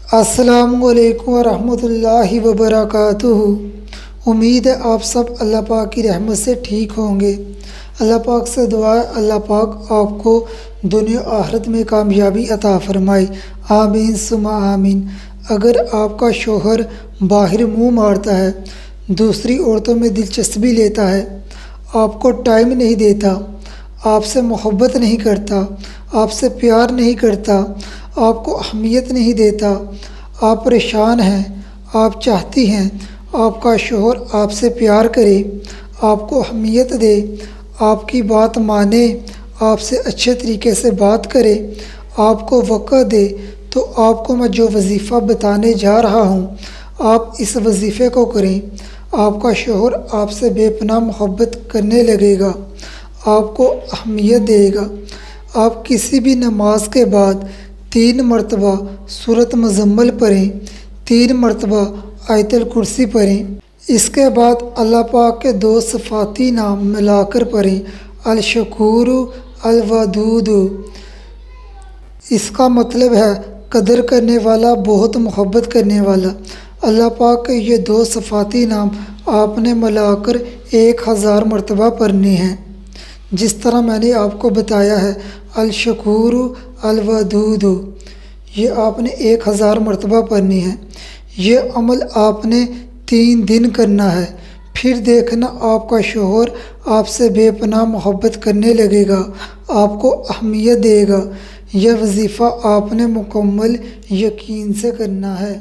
السلام علیکم ورحمۃ اللہ وبرکاتہ۔ امید ہے آپ سب اللہ پاک کی رحمت سے ٹھیک ہوں گے۔ اللہ پاک سے دعا ہے اللہ پاک آپ کو دنیا آخرت میں کامیابی عطا فرمائے، آمین ثم آمین۔ اگر آپ کا شوہر باہر منہ مارتا ہے، دوسری عورتوں میں دلچسپی لیتا ہے، آپ کو ٹائم نہیں دیتا، آپ سے محبت نہیں کرتا، آپ سے پیار نہیں کرتا، آپ کو اہمیت نہیں دیتا، آپ پریشان ہیں، آپ چاہتی ہیں آپ کا شوہر آپ سے پیار کرے، آپ کو اہمیت دے، آپ کی بات مانے، آپ سے اچھے طریقے سے بات کرے، آپ کو وقت دے، تو آپ کو میں جو وظیفہ بتانے جا رہا ہوں آپ اس وظیفے کو کریں۔ آپ کا شوہر آپ سے بے پناہ محبت کرنے لگے گا، آپ کو اہمیت دے گا۔ آپ کسی بھی نماز کے بعد 3 مرتبہ سورۃ مزمل پڑھیں، 3 مرتبہ آیت الکرسی پڑھیں۔ اس کے بعد اللہ پاک کے 2 صفاتی نام ملا کر پڑھیں، الشکور، الودود۔ اس کا مطلب ہے قدر کرنے والا، بہت محبت کرنے والا۔ اللہ پاک کے یہ 2 صفاتی نام آپ نے ملا کر 1000 مرتبہ پڑھنے ہیں، جس طرح میں نے آپ کو بتایا ہے، الشکور، الودود۔ یہ آپ نے 1000 مرتبہ پڑھنی ہے۔ یہ عمل آپ نے 3 دن کرنا ہے، پھر دیکھنا آپ کا شوہر آپ سے بے پناہ محبت کرنے لگے گا، آپ کو اہمیت دے گا۔ یہ وظیفہ آپ نے مکمل یقین سے کرنا ہے۔